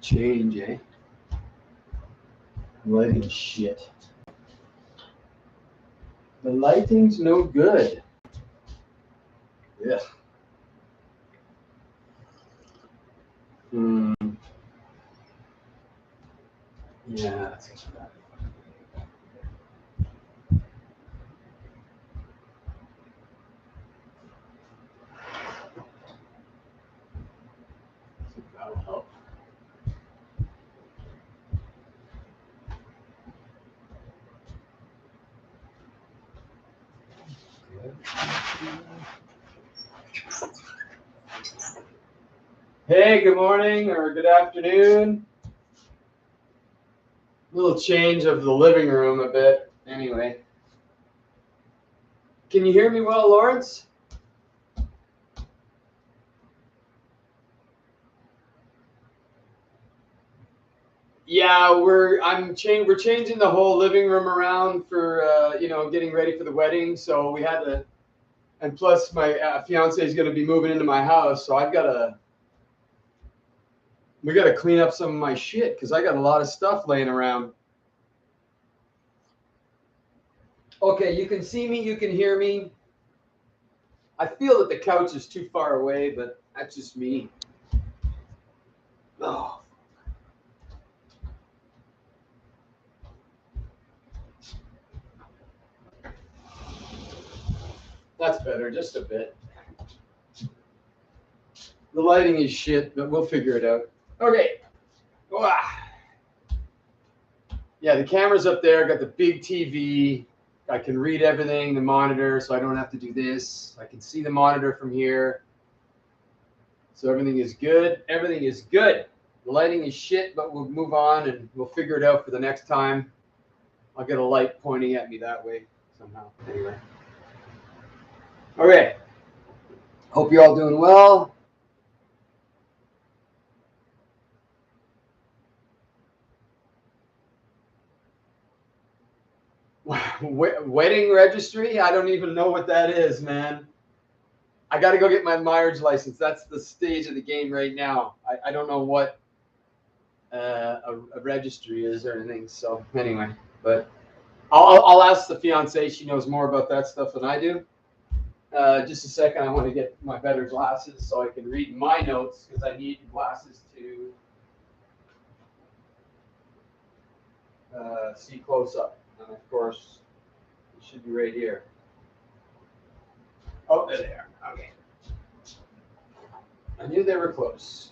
change, eh? Lighting shit. The lighting's no good. Yeah. Yeah, that's bad. That'll help. Hey, good morning or good afternoon. Little change of the living room a bit. Anyway. Can you hear me well, Lawrence? Yeah, we're changing the whole living room around for getting ready for the wedding. So we had to, and plus my fiance is going to be moving into my house, so we got to clean up some of my shit because I got a lot of stuff laying around. Okay, you can see me, you can hear me. I feel that the couch is too far away, but that's just me. Oh. That's better, just a bit. The lighting is shit, but we'll figure it out. Okay. Yeah, the camera's up there. Got the big TV. I can read everything, the monitor, so I don't have to do this. I can see the monitor from here. So everything is good. Everything is good. The lighting is shit, but we'll move on and we'll figure it out for the next time. I'll get a light pointing at me that way somehow. Anyway. Okay. Hope you're all doing well. Wedding registry? I don't even know what that is, man. I got to go get my marriage license. That's the stage of the game right now. I don't know what a registry is or anything. So anyway, but I'll ask the fiance. She knows more about that stuff than I do. Just a second. I want to get my better glasses so I can read my notes because I need glasses to see close up. And of course, it should be right here. Oh, there they are. Okay. I knew they were close.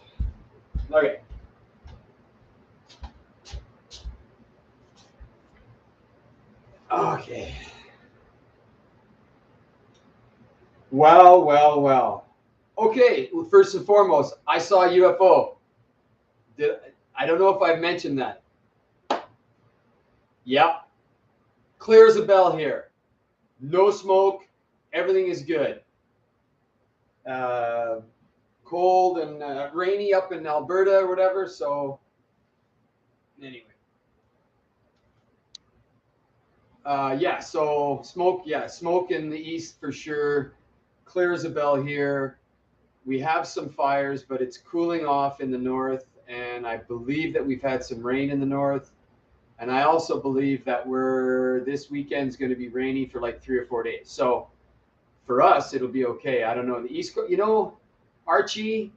Okay. Okay. Well. Okay, well, first and foremost, I saw a UFO. I don't know if I've mentioned that. Yep. Clear as a bell here. No smoke. Everything is good. Cold and rainy up in Alberta or whatever. So anyway. So smoke. Yeah, smoke in the east for sure. Clear as a bell here. We have some fires, but it's cooling off in the north. And I believe that we've had some rain in the north. And I also believe that this weekend's going to be rainy for like 3 or 4 days. So for us, it'll be okay. I don't know. The East Coast, Archie,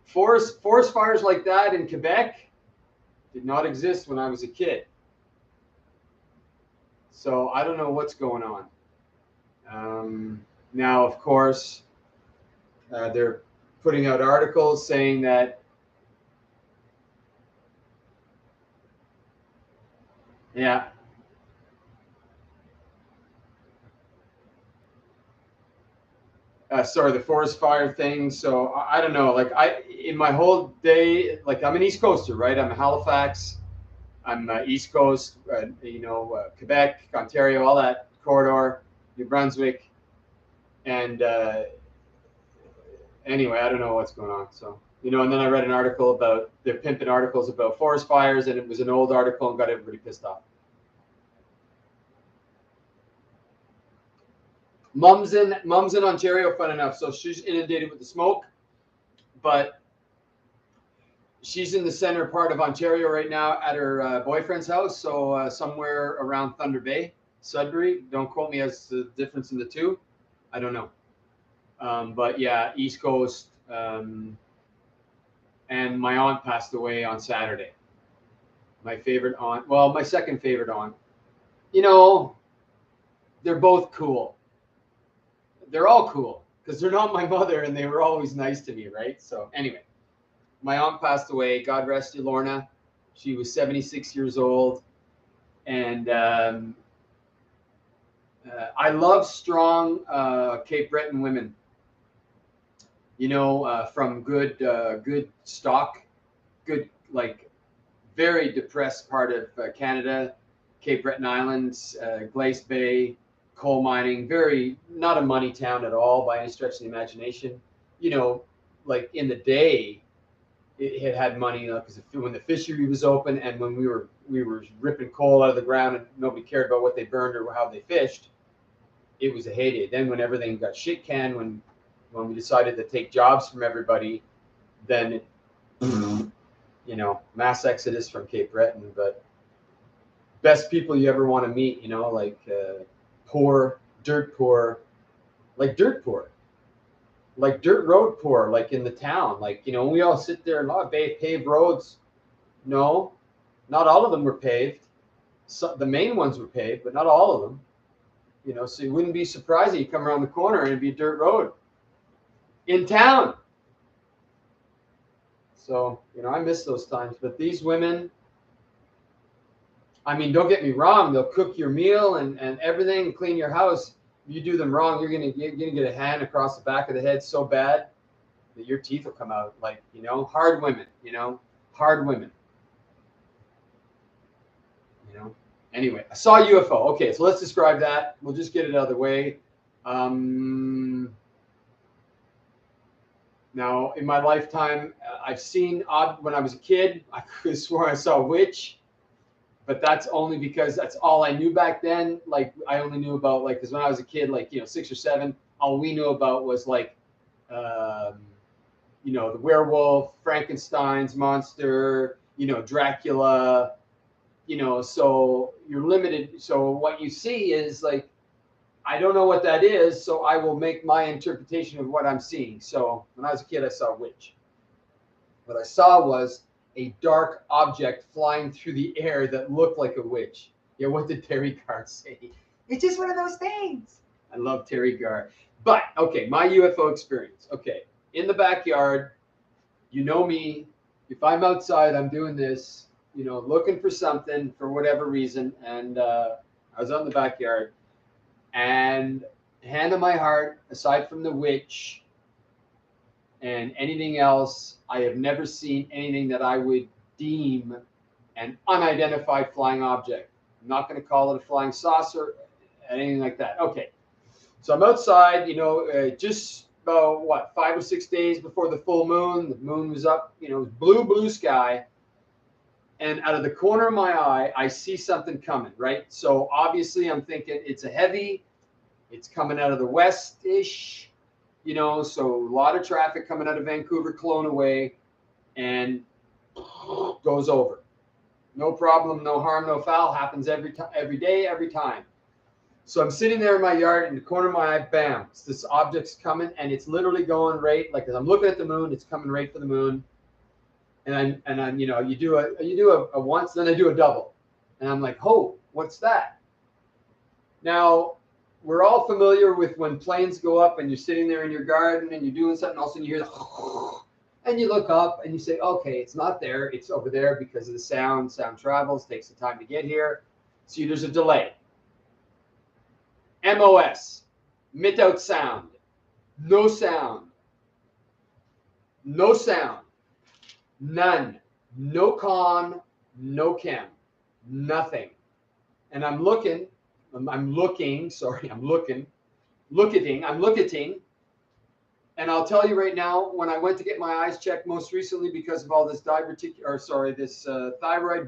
forest fires like that in Quebec did not exist when I was a kid. So I don't know what's going on. Now, of course, they're putting out articles saying that yeah. The forest fire thing. So I don't know. Like in my whole day, like I'm an East Coaster, right? I'm Halifax. I'm East Coast. Quebec, Ontario, all that corridor, New Brunswick, and anyway, I don't know what's going on. So and then I read an article about they're pimping articles about forest fires, and it was an old article and got everybody pissed off. Mom's in Ontario, fun enough. So she's inundated with the smoke, but she's in the center part of Ontario right now at her boyfriend's house. So somewhere around Thunder Bay, Sudbury. Don't quote me as the difference in the two. I don't know. But yeah, East Coast. And my aunt passed away on Saturday. My favorite aunt. Well, my second favorite aunt. You know, they're both cool. They're all cool because they're not my mother and they were always nice to me, right? So anyway, my aunt passed away. God rest you, Lorna. She was 76 years old. And I love strong Cape Breton women. You know, from good stock, good, like very depressed part of Canada, Cape Breton Islands, Glace Bay, coal mining, very not a money town at all by any stretch of the imagination. You know, like in the day, it had money, you know, because when the fishery was open and when we were ripping coal out of the ground and nobody cared about what they burned or how they fished, it was a heyday. Then when everything got shit canned, when we decided to take jobs from everybody, then it, you know, mass exodus from Cape Breton. But best people you ever want to meet, you know, like poor, dirt poor, like dirt poor, like dirt road poor, like in the town. Like, you know, we all sit there and paved roads. No, not all of them were paved. So the main ones were paved, but not all of them. You know, so you wouldn't be surprised that you come around the corner and it'd be a dirt road in town. So, you know, I miss those times. But these women, I mean, don't get me wrong, they'll cook your meal and everything, clean your house. If you do them wrong, you're gonna get a hand across the back of the head so bad that your teeth will come out. Like, you know, hard women, you know, hard women. You know. Anyway, I saw a UFO. Okay, so let's describe that. We'll just get it out of the way. Now, in my lifetime, I've seen when I was a kid, I could have sworn I saw a witch, but that's only because that's all I knew back then. Like, I only knew about, like, because when I was a kid, like, you know, 6 or 7, all we knew about was like, you know, the werewolf, Frankenstein's monster, you know, Dracula, you know, so you're limited. So what you see is like, I don't know what that is, so I will make my interpretation of what I'm seeing. So when I was a kid, I saw a witch. What I saw was a dark object flying through the air that looked like a witch. Yeah, what did Terry Garr say? It's just one of those things. I love Terry Garr. But, okay, my UFO experience. Okay, in the backyard, you know me. If I'm outside, I'm doing this, you know, looking for something for whatever reason. And I was out in the backyard. And hand on my heart, aside from the witch and anything else, I have never seen anything that I would deem an unidentified flying object. I'm not going to call it a flying saucer, anything like that. Okay. So I'm outside, you know, just about, what, 5 or 6 days before the full moon. The moon was up, you know, blue sky. And out of the corner of my eye, I see something coming, right? So obviously I'm thinking it's a heavy, it's coming out of the west-ish, you know, so a lot of traffic coming out of Vancouver, Kelowna way, and goes over. No problem, no harm, no foul, happens every day, every time. So I'm sitting there in my yard in the corner of my eye, bam, this object's coming, and it's literally going right, like as I'm looking at the moon, it's coming right for the moon. And I'm, you know, you do a once, then I do a double. And I'm like, oh, what's that? Now, we're all familiar with when planes go up and you're sitting there in your garden and you're doing something, all of a sudden you hear the and you look up and you say, okay, it's not there, it's over there because of the sound. Sound travels, takes the time to get here. See, there's a delay. MOS, without sound. No sound. No sound. None. No con, no chem. Nothing. And I'm looking, and I'll tell you right now, when I went to get my eyes checked most recently because of all this thyroid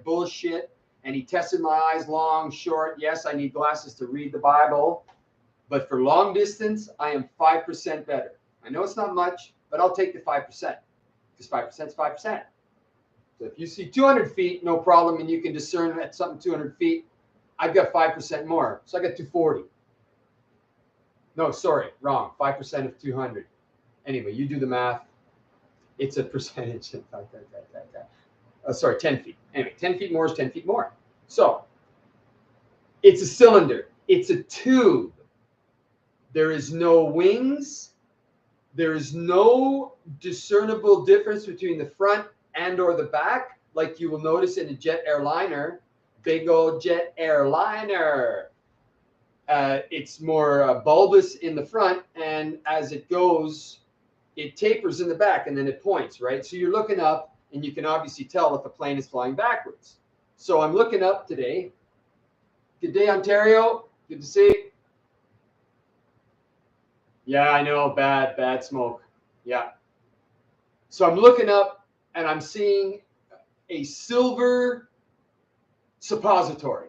bullshit, and he tested my eyes long, short. Yes, I need glasses to read the Bible, but for long distance, I am 5% better. I know it's not much, but I'll take the 5% because 5% is 5%. So if you see 200 feet, no problem, and you can discern at something 200 feet, I've got 5% more. So I got 240. No, sorry, wrong. 5% of 200. Anyway, you do the math. It's a percentage. Sorry, 10 feet. Anyway, 10 feet more is 10 feet more. So it's a cylinder. It's a tube. There is no wings. There is no discernible difference between the front and or the back, like you will notice in a jet airliner, big old jet airliner. It's more bulbous in the front, and as it goes, it tapers in the back, and then it points, right? So you're looking up, and you can obviously tell if a plane is flying backwards. So I'm looking up today. Good day, Ontario. Good to see you. Yeah, I know, bad smoke. Yeah. So I'm looking up, and I'm seeing a silver suppository.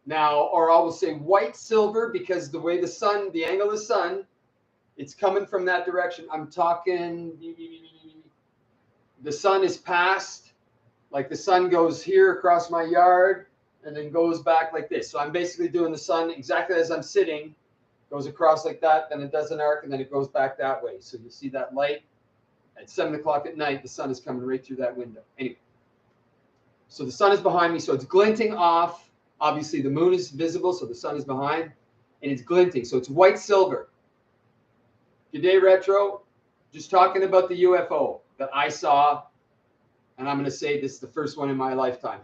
Now, or I will say white silver, because the way the sun, the angle of the sun, it's coming from that direction. I'm talking, the sun is past, like the sun goes here across my yard and then goes back like this. So I'm basically doing the sun exactly as I'm sitting, goes across like that, then it does an arc, and then it goes back that way. So you see that light at 7 o'clock at night, the sun is coming right through that window. Anyway, so the sun is behind me, so it's glinting off. Obviously, the moon is visible, so the sun is behind, and it's glinting. So it's white silver. Good day, Retro. Just talking about the UFO that I saw, and I'm going to say this is the first one in my lifetime.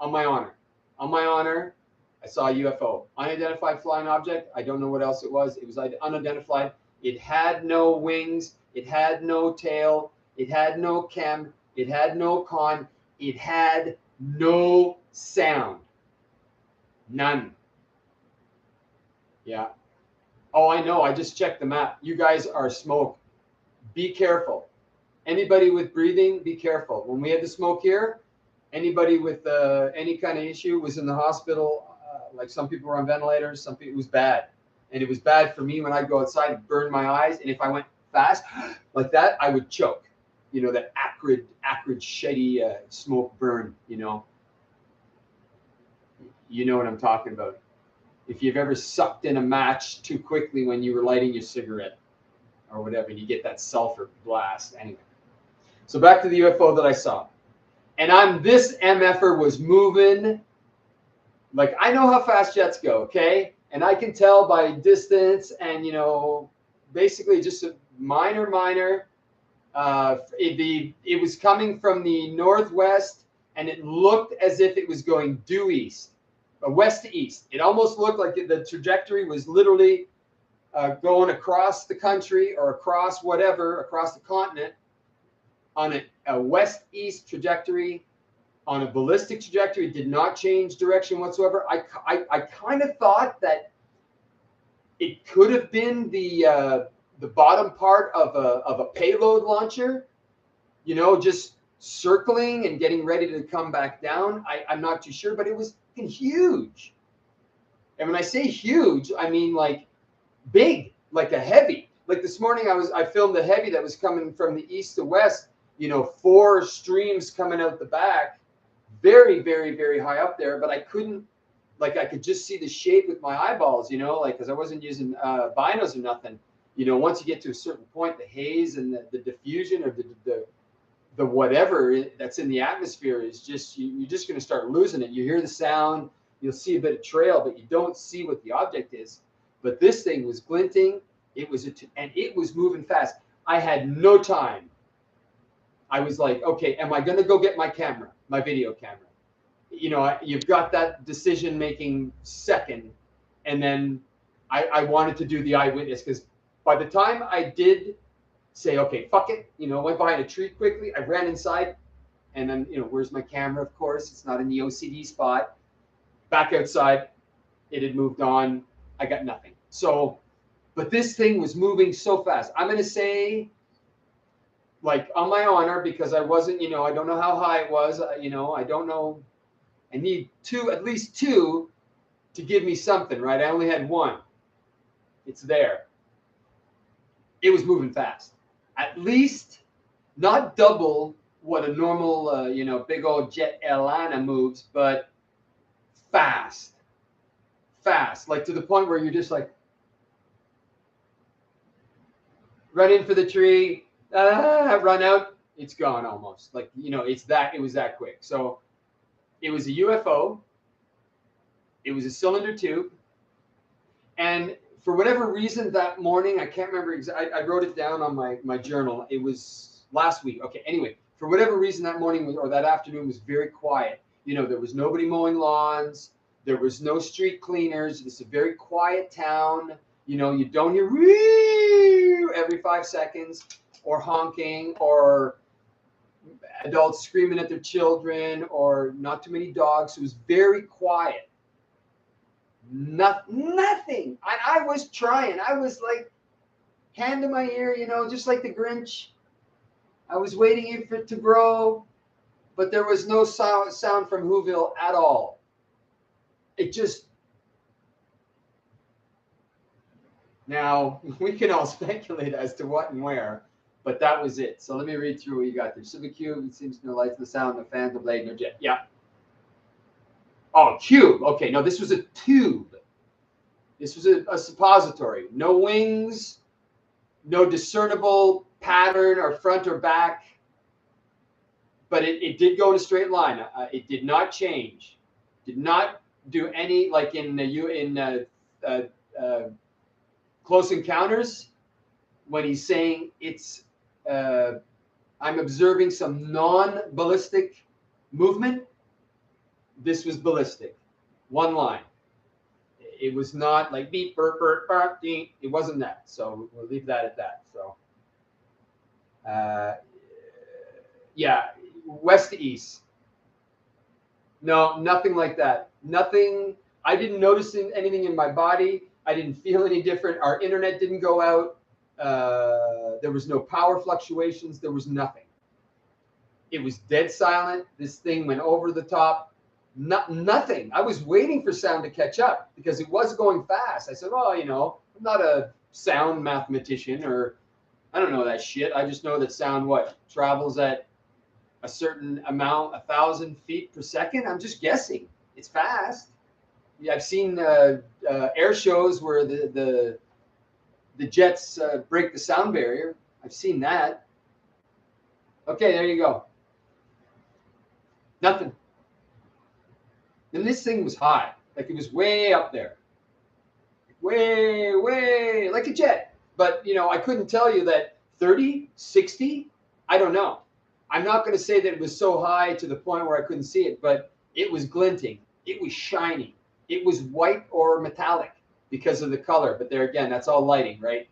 On my honor. On my honor, I saw a UFO. Unidentified flying object. I don't know what else it was. It was unidentified. It had no wings. It had no tail. It had no chem. It had no con. It had no sound. None. Yeah. Oh, I know. I just checked the map. You guys are smoke. Be careful. Anybody with breathing, be careful. When we had the smoke here, anybody with any kind of issue was in the hospital. Like some people were on ventilators. Some people, it was bad. And it was bad for me when I'd go outside and burn my eyes. And if I went fast like that, I would choke. You know, that acrid, shitty smoke burn, you know. You know what I'm talking about. If you've ever sucked in a match too quickly when you were lighting your cigarette or whatever, and you get that sulfur blast. Anyway. So back to the UFO that I saw. And this MFer was moving. Like, I know how fast jets go, okay? And I can tell by distance and, you know, basically just a minor. It was coming from the northwest, and it looked as if it was going due east. West to east. It almost looked like the trajectory was literally going across the country or across whatever, across the continent on a west-east trajectory, on a ballistic trajectory. It did not change direction whatsoever. I kind of thought that it could have been the bottom part of a payload launcher, you know, just circling and getting ready to come back down. I'm not too sure, but it was huge. And when I say huge, I mean like big, like a heavy. Like this morning, I filmed a heavy that was coming from the east to west, you know, 4 streams coming out the back, very, very, very high up there. But I couldn't, like, I could just see the shape with my eyeballs, you know, like, because I wasn't using binos or nothing. You know, once you get to a certain point, the haze and the diffusion or the whatever that's in the atmosphere is just, you're just going to start losing it. You hear the sound, you'll see a bit of trail, but you don't see what the object is. But this thing was glinting. And it was moving fast. I had no time. I was like, okay, am I going to go get my camera, my video camera? You know, you've got that decision-making second. And then I wanted to do the eyewitness, because by the time I did say, okay, fuck it, you know, went behind a tree quickly, I ran inside, and then, you know, where's my camera? Of course, it's not in the OCD spot. Back outside, it had moved on. I got nothing. So, but this thing was moving so fast. I'm going to say, like, on my honor, because I wasn't, you know, I don't know how high it was, you know, I don't know. I need at least two to give me something, right? I only had one. It's there. It was moving fast. At least not double what a normal, you know, big old jet airliner moves, but fast, like to the point where you're just like, run in for the tree, run out, it's gone almost. Like, you know, it was that quick. So it was a UFO. It was a cylinder tube. And for whatever reason that morning, I can't remember exactly, I wrote it down on my journal. It was last week. Okay, anyway, for whatever reason that morning or that afternoon was very quiet. You know, there was nobody mowing lawns. There was no street cleaners. It's a very quiet town. You know, you don't hear every 5 seconds or honking or adults screaming at their children or not too many dogs. It was very quiet. Nothing. I was trying. I was like, hand to my ear, you know, just like the Grinch. I was waiting for it to grow, but there was no sound from Whoville at all. It just. Now, we can all speculate as to what and where, but that was it. So let me read through what you got there. Civic Cube, it seems no lights, no sound, no fans, no blade, no jet. Yeah. Oh, cube. Okay, no, this was a tube. This was a suppository. No wings, no discernible pattern or front or back. But it did go in a straight line. It did not change. Did not do any, like in Close Encounters, when he's saying it's, I'm observing some non-ballistic movement. This was ballistic. One line. It was not like beep, burp, burp, burp, ding. It wasn't that. So we'll leave that at that. So, yeah, west to east. No, nothing like that. Nothing. I didn't notice anything in my body. I didn't feel any different. Our internet didn't go out. There was no power fluctuations. There was nothing. It was dead silent. This thing went over the top. Nothing. I was waiting for sound to catch up because it was going fast. I said, oh, you know, I'm not a sound mathematician or I don't know that shit. I just know that sound travels at a certain amount, 1,000 feet per second. I'm just guessing. It's fast. Yeah, I've seen air shows where the jets break the sound barrier. I've seen that. Okay, there you go. Nothing. And this thing was high. Like it was way up there. Way, like a jet. But, you know, I couldn't tell you that 30, 60, I don't know. I'm not going to say that it was so high to the point where I couldn't see it, but it was glinting. It was shining. It was white or metallic because of the color. But there again, that's all lighting, right?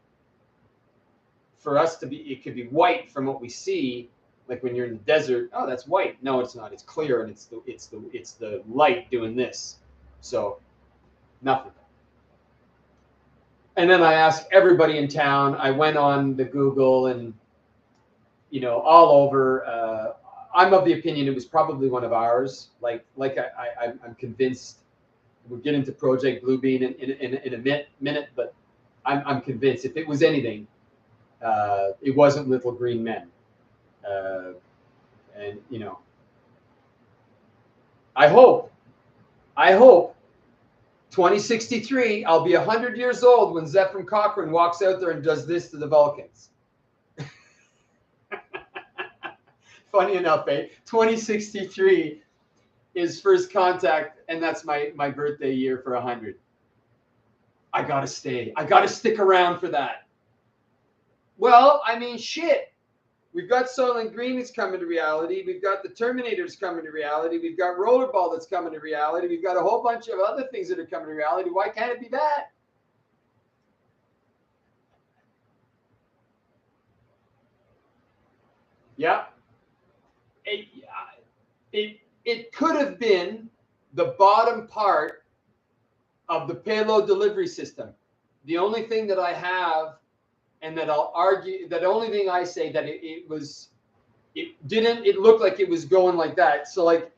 For us to be, it could be white from what we see. Like when you're in the desert, oh, that's white. No, it's not. It's clear, and it's the light doing this. So, nothing. And then I asked everybody in town. I went on the Google and, you know, all over. I'm of the opinion it was probably one of ours. I'm convinced. We'll get into Project Bluebeam in a minute, but I'm convinced if it was anything, it wasn't Little Green Men. And, you know, I hope 2063, I'll be 100 years old when Zefram Cochrane walks out there and does this to the Vulcans. Funny enough, 2063 is first contact, and that's my birthday year for 100. I gotta stay. I gotta stick around for that. Well, I mean, shit. We've got Soylent Green that's coming to reality. We've got the Terminators coming to reality. We've got Rollerball that's coming to reality. We've got a whole bunch of other things that are coming to reality. Why can't it be that? Yeah. It could have been the bottom part of the payload delivery system. The only thing that I have, and that I'll argue, that only thing I say that it looked like it was going like that. So like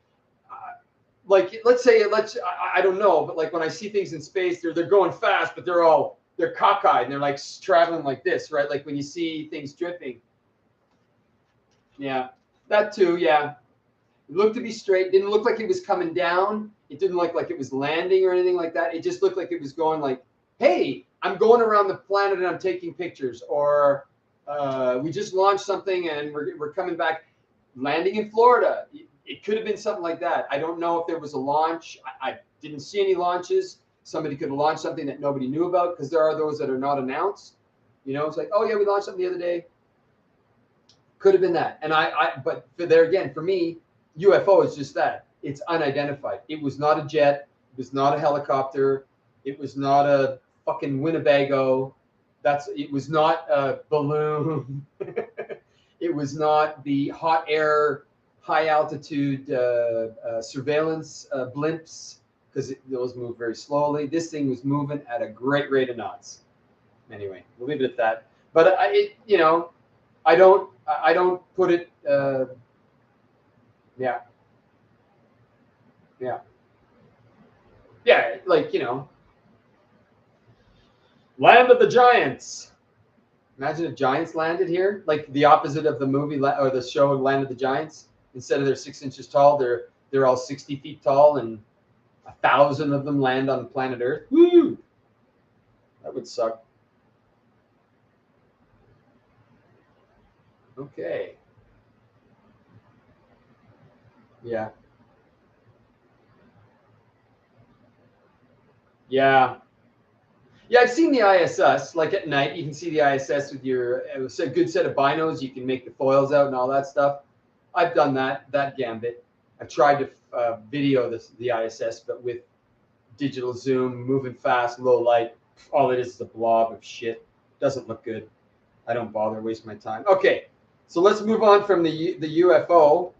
let's say I don't know, but like when I see things in space, they're going fast, but they're cockeyed and they're like traveling like this, right? Like when you see things drifting. Yeah. That too, yeah. It looked to be straight. Didn't look like it was coming down. It didn't look like it was landing or anything like that. It just looked like it was going like, hey, I'm going around the planet and I'm taking pictures. Or we just launched something and we're coming back, landing in Florida. It could have been something like that. I don't know if there was a launch. I didn't see any launches. Somebody could have launched something that nobody knew about because there are those that are not announced. You know, it's like, oh yeah, we launched something the other day. Could have been that. And but for there again, for me, UFO is just that. It's unidentified. It was not a jet. It was not a helicopter. It was not a fucking Winnebago. It was not a balloon. It was not the hot air, high altitude surveillance blimps because those move very slowly. This thing was moving at a great rate of knots. Anyway, we'll leave it at that. But I don't put it. Yeah, yeah, yeah. Like Land of the Giants. Imagine if giants landed here, like the opposite of the movie or the show Land of the Giants. Instead of they're 6 inches tall, they're all 60 feet tall, and 1,000 of them land on planet Earth. Woo! That would suck. Okay. Yeah. Yeah. Yeah, I've seen the ISS. Like at night, you can see the ISS with a good set of binos. You can make the foils out and all that stuff. I've done that gambit. I've tried to video the ISS, but with digital zoom, moving fast, low light. All it is a blob of shit. Doesn't look good. I don't bother, waste my time. Okay, so let's move on from the UFO.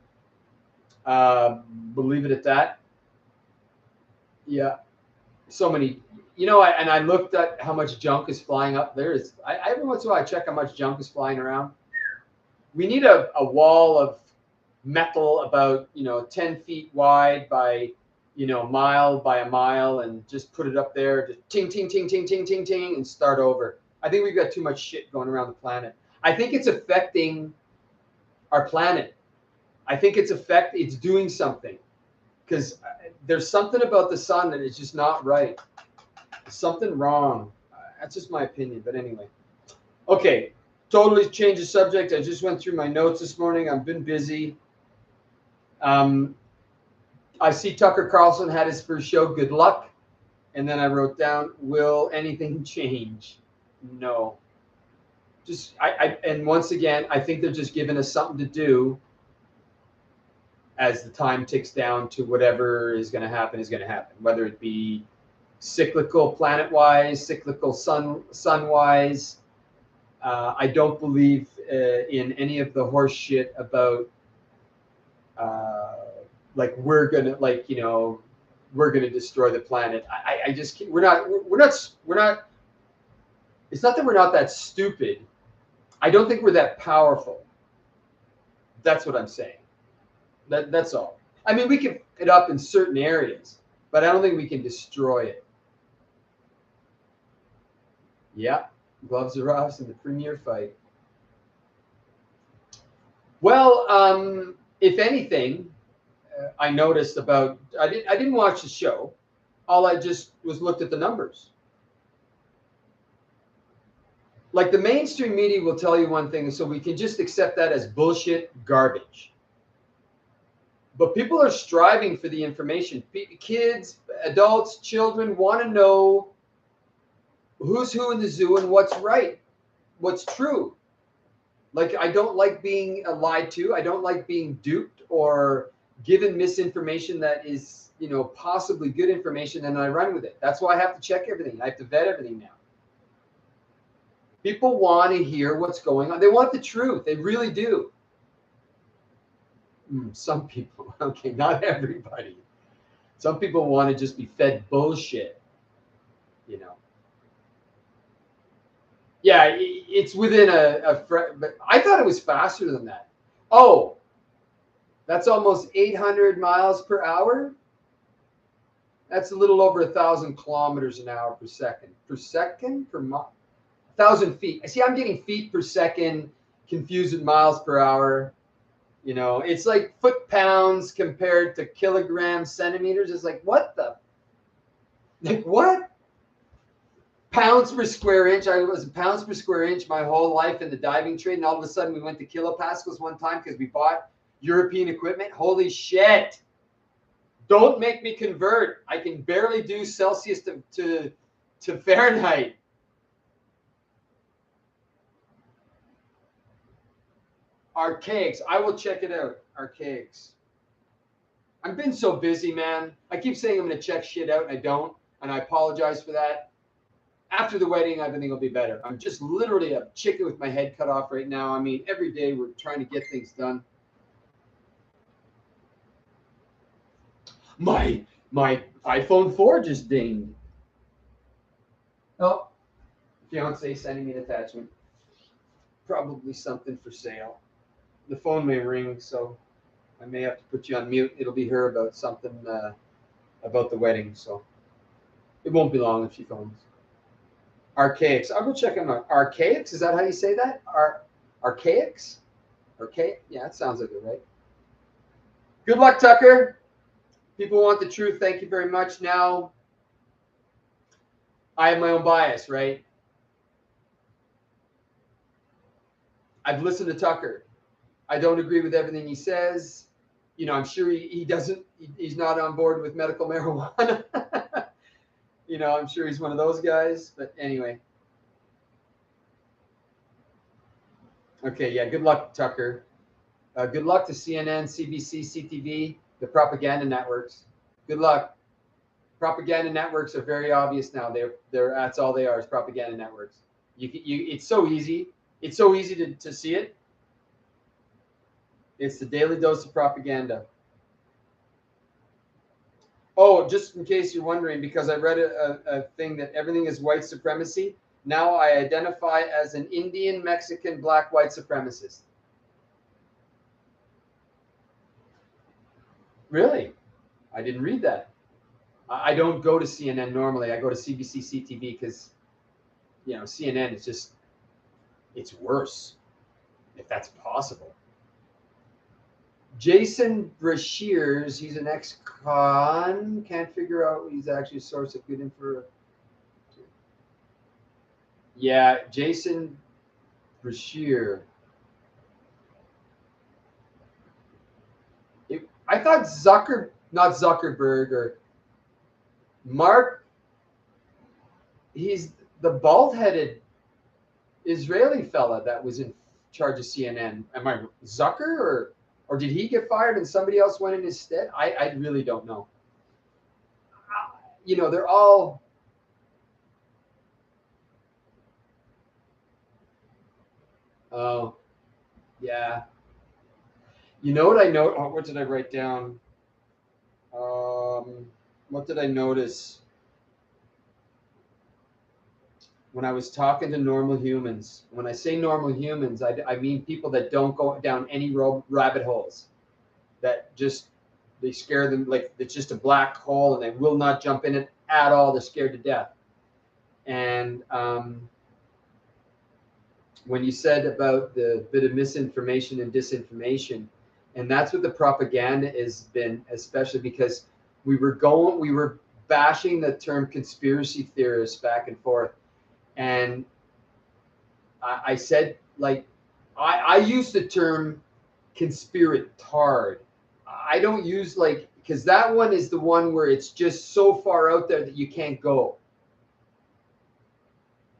We'll leave it at that. Yeah, so many. I looked at how much junk is flying up there. Every once in a while I check how much junk is flying around. We need a wall of metal about 10 feet wide by mile by a mile, and just put it up there, just ting ting ting ting ting ting ting, and start over. I think we've got too much shit going around the planet. I think it's affecting our planet. I think it's doing something because there's something about the sun that is just not right. Something wrong. That's just my opinion, but anyway. Okay, totally change the subject. I just went through my notes this morning. I've been busy. I see Tucker Carlson had his first show. Good luck. And then I wrote down, will anything change? No. And once again, I think they're just giving us something to do as the time ticks down to whatever is going to happen is going to happen, whether it be cyclical planet-wise, cyclical sun-wise. I don't believe in any of the horse shit about we're gonna destroy the planet. I just we're not. It's not that we're not that stupid. I don't think we're that powerful. That's what I'm saying. That's all. I mean, we can pick it up in certain areas, but I don't think we can destroy it. Yeah, gloves are off in the premier fight. Well, if anything, I noticed about I didn't watch the show. All I just was looked at the numbers. Like the mainstream media will tell you one thing, so we can just accept that as bullshit garbage. But people are striving for the information. Kids, adults, children want to know who's who in the zoo and what's right, what's true. Like, I don't like being lied to. I don't like being duped or given misinformation that is, possibly good information, and I run with it. That's why I have to check everything. I have to vet everything now. People want to hear what's going on. They want the truth. They really do. Some people, okay, not everybody. Some people want to just be fed bullshit, Yeah, it's within but I thought it was faster than that. Oh, that's almost 800 miles per hour. That's a little over 1,000 kilometers an hour per second. Per mile. 1,000 feet. See, I'm getting feet per second confused with miles per hour. You know, it's like foot-pounds compared to kilograms, centimeters. It's like, what the? Like, what? Pounds per square inch. I was pounds per square inch my whole life in the diving trade. And all of a sudden we went to kilopascals one time because we bought European equipment. Holy shit. Don't make me convert. I can barely do Celsius to Fahrenheit. Archaics. I will check it out. Archaics. I've been so busy, man. I keep saying I'm going to check shit out, and I don't. And I apologize for that. After the wedding, everything will be better. I'm just literally a chicken with my head cut off right now. I mean, every day we're trying to get things done. My iPhone 4 just dinged. Oh, fiance sending me an attachment. Probably something for sale. The phone may ring, so I may have to put you on mute. It'll be her about something about the wedding, so it won't be long if she phones. Archaics. I'll go check them out. Archaics? Is that how you say that? Archaics? Archaic? Yeah, that sounds like it, right? Good luck, Tucker. People want the truth. Thank you very much. Now, I have my own bias, right? I've listened to Tucker. I don't agree with everything he says. You know, I'm sure he's not on board with medical marijuana. You know, I'm sure he's one of those guys. But anyway. Okay, yeah, good luck, Tucker. Good luck to CNN, CBC, CTV, the propaganda networks. Good luck. Propaganda networks are very obvious now. That's all they are, is propaganda networks. It's so easy. It's so easy to see it. It's the daily dose of propaganda. Oh, just in case you're wondering, because I read a thing that everything is white supremacy. Now I identify as an Indian, Mexican, black, white supremacist. Really? I didn't read that. I don't go to CNN normally. I go to CBC, CTV because, you know, CNN is just, it's worse, if that's possible. Jason Brashears, he's an ex-con. Can't figure out he's actually a source of good info. Yeah, Jason Brashear. I thought not Zuckerberg, or Mark, he's the bald-headed Israeli fella that was in charge of CNN. Am I Zucker, or did he get fired and somebody else went in his stead? I really don't know. You know, they're all. Oh, yeah. You know what I know? Oh, what did I write down? What did I notice when I was talking to normal humans? When I say normal humans, I mean people that don't go down any rabbit holes, that just, they scare them like it's just a black hole and they will not jump in it at all. They're scared to death. And when you said about the bit of misinformation and disinformation, and that's what the propaganda has been, especially because we were bashing the term conspiracy theorists back and forth. And I said, like, I use the term conspiratard. I don't use, like, because that one is the one where it's just so far out there that you can't go.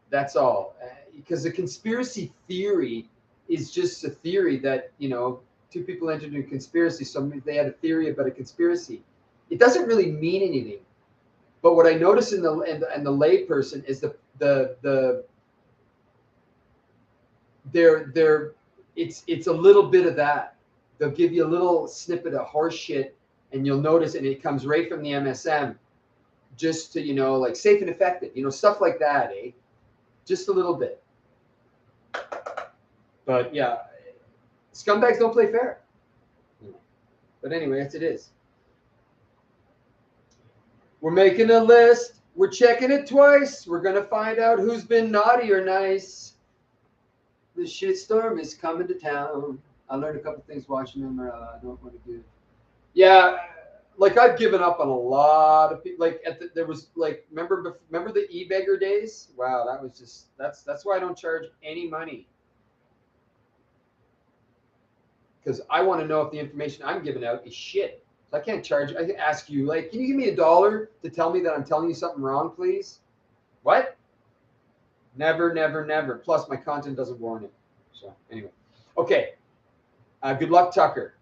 That's all. Because the conspiracy theory is just a theory that, you know, two people entered into a conspiracy, so they had a theory about a conspiracy. It doesn't really mean anything. But what I notice in the layperson is it's a little bit of that. They'll give you a little snippet of horse shit, and you'll notice, and it comes right from the MSM, just to, you know, like safe and effective, you know, stuff like that, eh? Just a little bit. But yeah, scumbags don't play fair. But anyway, as it is. We're making a list. We're checking it twice. We're going to find out who's been naughty or nice. The shitstorm is coming to town. I learned a couple things watching them. I don't want to give. Yeah, like I've given up on a lot of people. Like there was like remember the e-beggar days? Wow, that was just that's why I don't charge any money, because I want to know if the information I'm giving out is shit. So I can't charge. I can ask you, like, can you give me $1 to tell me that I'm telling you something wrong, please? What? Never, never, never. Plus, my content doesn't warrant it. So anyway, okay. Good luck, Tucker.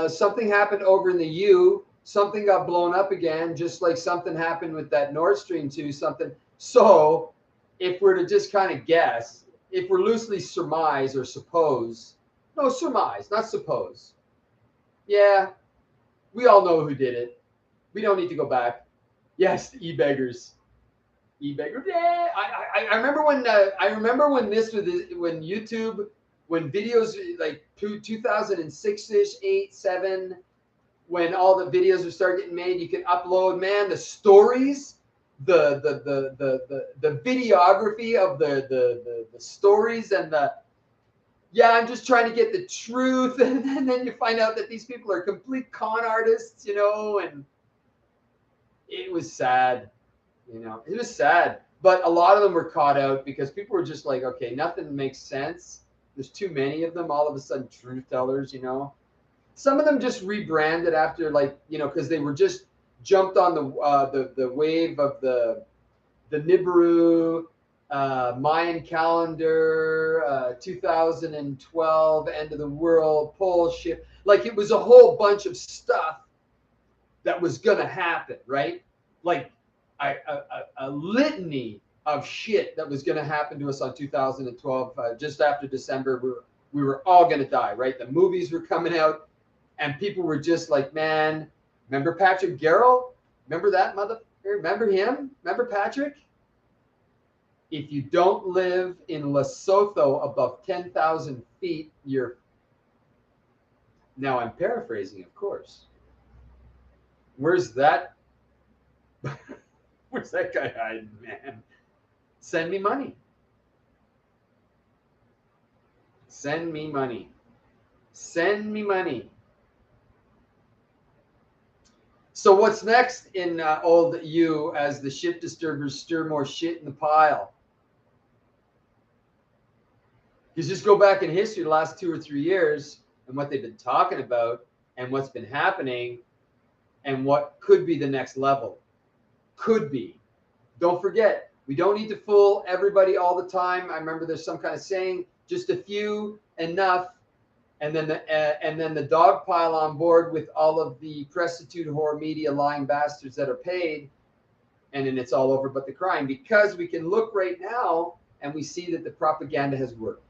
Something happened over in the U. Something got blown up again, just like something happened with that Nord Stream 2 something. So if we're to just kind of guess, if we're loosely surmise or suppose, no, surmise, not suppose. Yeah, we all know who did it. We don't need to go back. Yes, the e-beggars. E-beggar. Yeah, I remember when this was when YouTube, when videos like 2006ish, 8, 7, when all the videos would start getting made, you could upload, man, the stories, the videography of the stories, and yeah, I'm just trying to get the truth, and then you find out that these people are complete con artists, and it was sad. It was sad. But a lot of them were caught out because people were just like, okay, nothing makes sense. There's too many of them. All of a sudden, truth tellers, Some of them just rebranded after, like, because they were just jumped on the wave of the Nibiru, Mayan calendar, 2012, end of the world, pole shift. Like, it was a whole bunch of stuff that was going to happen, right? Like, a litany of shit that was going to happen to us on 2012, just after December. We were all going to die, right? The movies were coming out, and people were just like, man, remember Patrick Garrell? Remember that mother? Remember him? Remember Patrick? If you don't live in Lesotho above 10,000 feet, you're. Now I'm paraphrasing, of course. Where's that? Where's that guy hiding, man? Send me money. Send me money. Send me money. So what's next in old U as the shit disturbers stir more shit in the pile? You just go back in history the last 2 or 3 years and what they've been talking about and what's been happening and what could be the next level. Could be. Don't forget, we don't need to fool everybody all the time. I remember there's some kind of saying, just a few, enough, and then the dog pile on board with all of the prostitute, whore, media, lying bastards that are paid, and then it's all over but the crime, because we can look right now and we see that the propaganda has worked.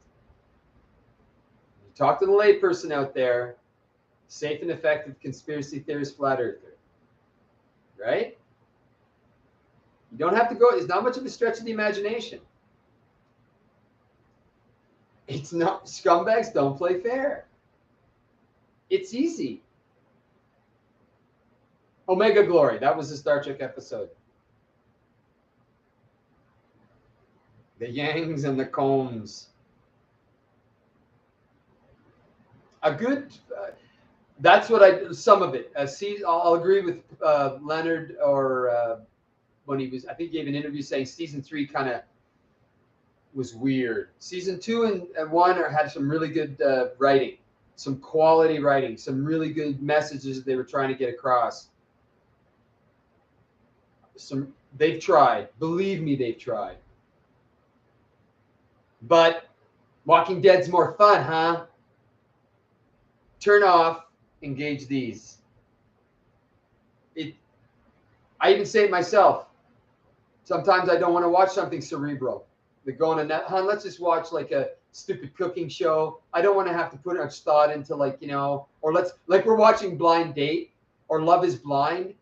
You talk to the layperson out there, safe and effective conspiracy theorist, flat earther, right? You don't have to go. It's not much of a stretch of the imagination. It's not. Scumbags don't play fair. It's easy. Omega Glory. That was the Star Trek episode. The Yangs and the Combs. A good. That's what I. Some of it. I'll agree with Leonard or when he was. I think he gave an interview saying season 3 kind of was weird. Season 2 and 1 had some really good writing, some quality writing, some really good messages that they were trying to get across. They've tried. Believe me, they've tried. But Walking Dead's more fun, huh? Turn off, engage these. I even say it myself. Sometimes I don't want to watch something cerebral. They're going to net, let's just watch like a stupid cooking show. I don't want to have to put much thought into or we're watching Blind Date or Love is Blind.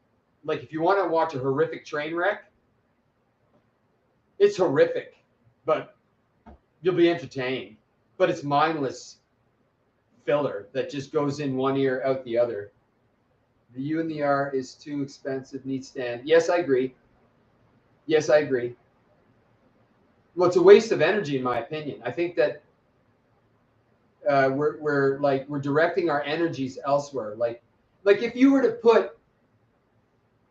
Like, if you want to watch a horrific train wreck, it's horrific, but you'll be entertained. But it's mindless filler that just goes in one ear, out the other. The U and the R is too expensive, needs stand. Yes, I agree. Yes, I agree. Well, it's a waste of energy, in my opinion. I think that we're directing our energies elsewhere. Like if you were to put,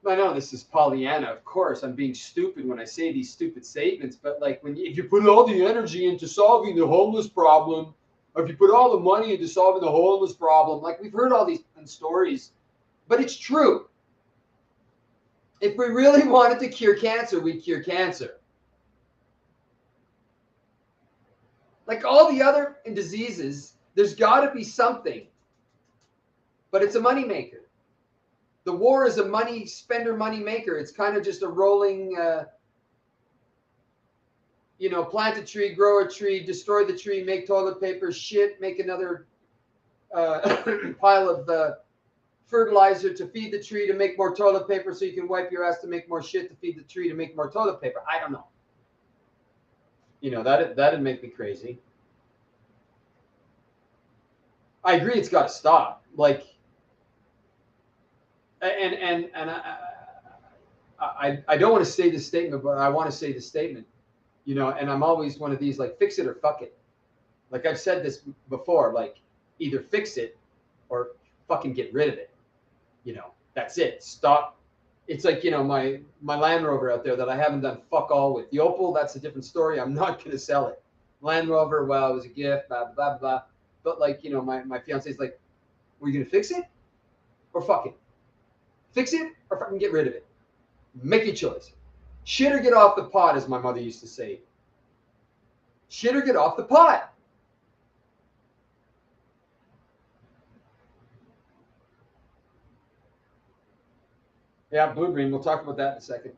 I know this is Pollyanna, of course. I'm being stupid when I say these stupid statements, but like if you put all the energy into solving the homeless problem, or if you put all the money into solving the homeless problem, like we've heard all these stories, but it's true. If we really wanted to cure cancer, we'd cure cancer. Like all the other diseases, there's got to be something, but it's a moneymaker. The war is a money spender, money maker. It's kind of just a rolling, plant a tree, grow a tree, destroy the tree, make toilet paper, shit, make another pile of fertilizer to feed the tree to make more toilet paper so you can wipe your ass to make more shit to feed the tree to make more toilet paper. I don't know. That'd make me crazy. I agree it's got to stop. Like, and I don't want to say this statement, but I want to say this statement, and I'm always one of these, like, fix it or fuck it. Like I've said this before, like either fix it or fucking get rid of it. That's it. Stop. It's like, my Land Rover out there that I haven't done fuck all with. The Opel, that's a different story. I'm not going to sell it. Land Rover, well, it was a gift, blah, blah, blah. But like, my fiance's like, were you going to fix it or fuck it? Fix it or fucking get rid of it. Make your choice. Shit or get off the pot, as my mother used to say. Shit or get off the pot. Yeah, Blue Green. We'll talk about that in a second.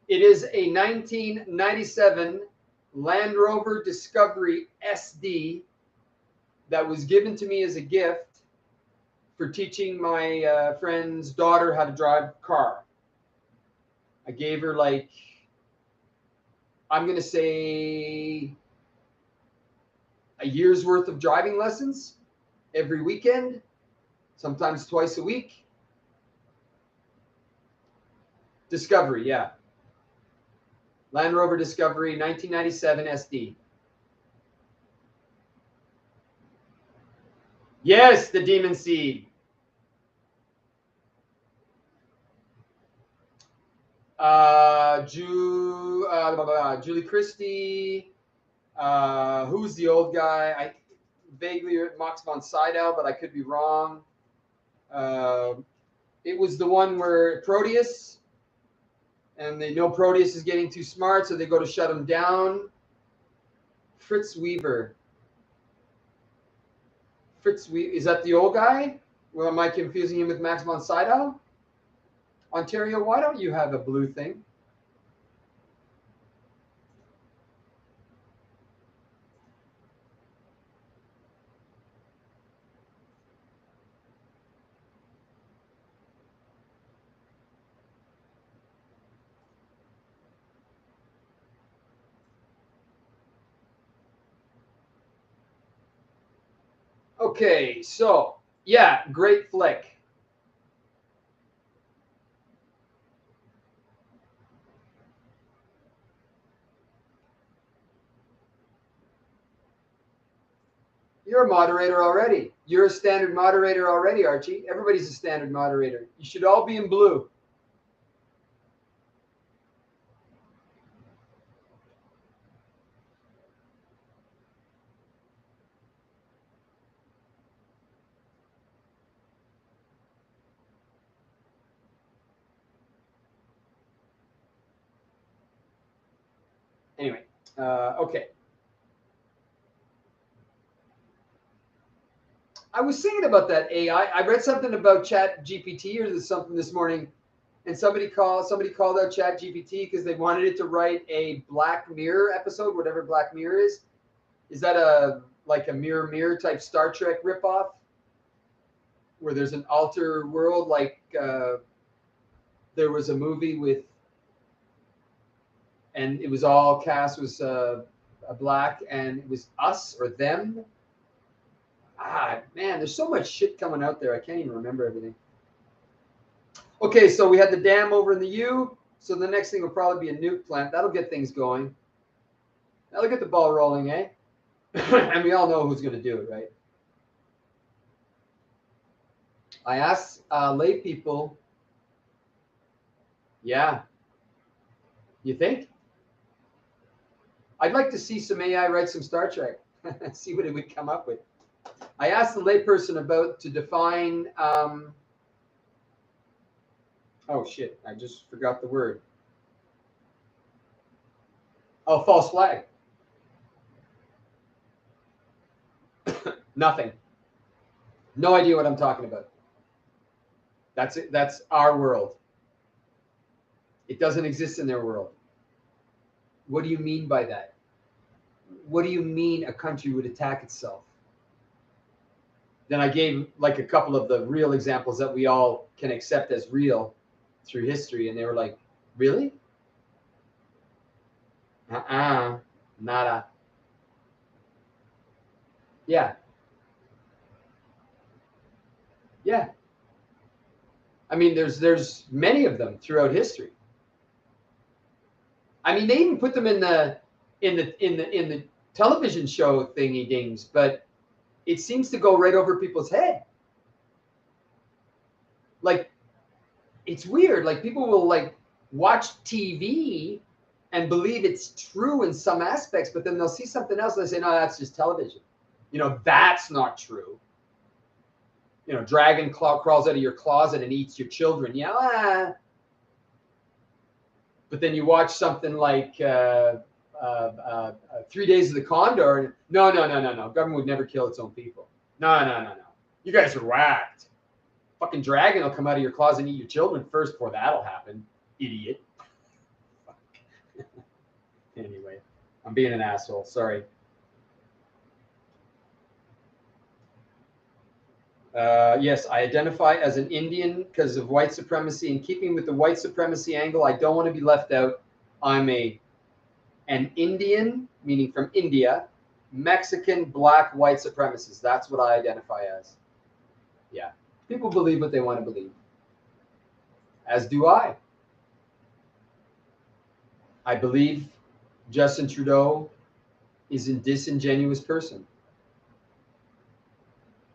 It is a 1997 Land Rover Discovery SD that was given to me as a gift for teaching my friend's daughter how to drive a car. I gave her, like, I'm going to say a year's worth of driving lessons every weekend, sometimes twice a week. Discovery, yeah. Land Rover Discovery, 1997 SD. Yes, the Demon Seed. Julie Christie. Who's the old guy? I vaguely Max von Sydow, but I could be wrong. It was the one where Proteus, and they know Proteus is getting too smart, so they go to shut him down. Fritz Weaver. Is that the old guy? Well, am I confusing him with Max von Sydow? Ontario, why don't you have a blue thing? Okay, so yeah, great flick. You're a moderator already. You're a standard moderator already, Archie. Everybody's a standard moderator. You should all be in blue. Anyway, okay. I was thinking about that AI. I read something about Chat GPT or something this morning, and somebody called out Chat GPT because they wanted it to write a Black Mirror episode, whatever Black Mirror is. Is that like a mirror type Star Trek ripoff, where there's an alter world? Like there was a movie with, and it was all cast was a black, and it was Us or Them. Man, there's so much shit coming out there. I can't even remember everything. Okay, so we had the dam over in the U. So the next thing will probably be a nuke plant. That'll get things going. That'll get the ball rolling, eh? And we all know who's going to do it, right? I asked lay people. Yeah. You think? I'd like to see some AI write some Star Trek. See what it would come up with. I asked the layperson about to define. Oh shit! I just forgot the word. Oh, false flag. Nothing. No idea what I'm talking about. That's it. That's our world. It doesn't exist in their world. What do you mean by that? What do you mean a country would attack itself? Then I gave like a couple of the real examples that we all can accept as real through history, and they were like, really? Nada. Yeah. Yeah. I mean, there's many of them throughout history. I mean, they even put them in the television show thingy dings, but it seems to go right over people's head. Like, it's weird. Like, people will like watch TV and believe it's true in some aspects, but then they'll see something else and they say, no, that's just television. You know, that's not true. You know, dragon crawls out of your closet and eats your children. Yeah. But then you watch something like 3 Days of the Condor. And, no. Government would never kill its own people. No. You guys are whacked. Fucking dragon will come out of your closet and eat your children first before that'll happen. Idiot. Anyway, I'm being an asshole. Sorry. Yes, I identify as an Indian because of white supremacy. In keeping with the white supremacy angle, I don't want to be left out. I'm an Indian, meaning from India, Mexican, black, white supremacist. That's what I identify as. Yeah. People believe what they want to believe. As do I. I believe Justin Trudeau is a disingenuous person.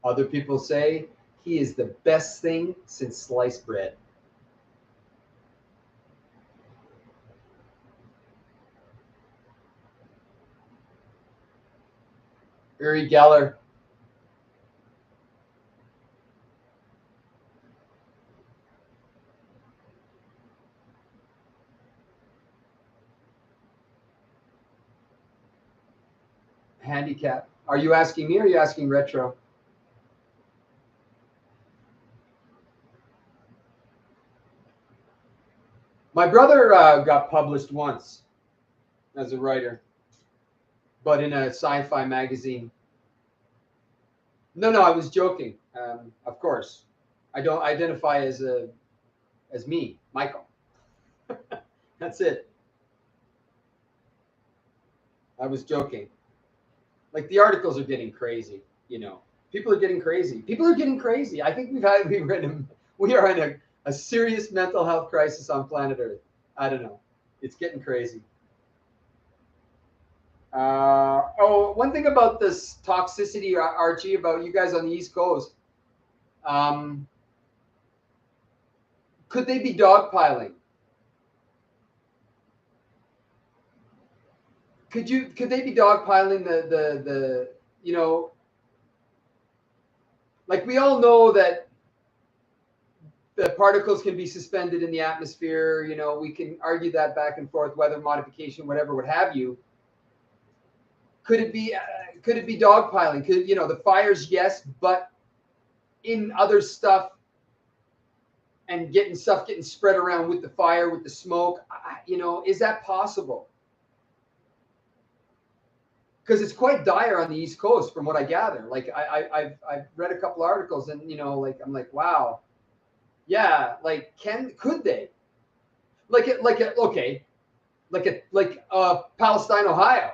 Other people say he is the best thing since sliced bread. Uri Geller. Handicap. Are you asking me or are you asking Retro? My brother got published once as a writer, but in a sci-fi magazine. No, I was joking. Of course, I don't identify as me, Michael. That's it. I was joking. Like the articles are getting crazy. You know, people are getting crazy. I think we are in a serious mental health crisis on planet Earth. I don't know. It's getting crazy. One thing about this toxicity, Archie, about you guys on the East Coast. Could they be dogpiling? Could they be dogpiling the you know, like we all know that the particles can be suspended in the atmosphere. You know, we can argue that back and forth, weather modification, whatever, what have you. Could it be dogpiling? Could, you know, the fires, yes, but in other stuff and getting spread around with the fire, with the smoke, you know, is that possible? Because it's quite dire on the East Coast, from what I gather. Like I've read a couple articles, and you know, like I'm like, wow, yeah, like could they, Palestine, Ohio,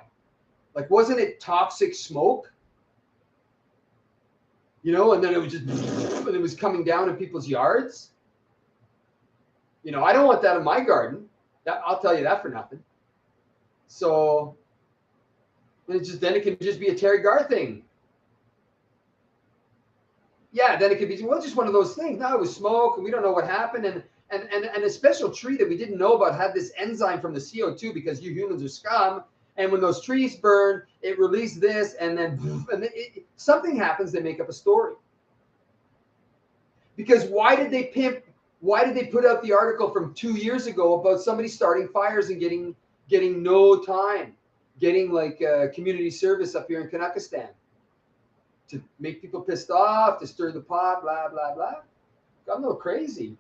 like wasn't it toxic smoke? You know, and then it was just, and it was coming down in people's yards. You know, I don't want that in my garden. That I'll tell you that for nothing. So then it can just be a Terry Gar thing. Yeah, then it could be just one of those things. No, it was smoke, and we don't know what happened, and a special tree that we didn't know about had this enzyme from the CO2 because you humans are scum. And when those trees burn, it released this, and then something happens. They make up a story. Because why did they put out the article from 2 years ago about somebody starting fires and getting no time, getting like community service up here in Kanakistan to make people pissed off, to stir the pot, blah, blah, blah. Got a little crazy.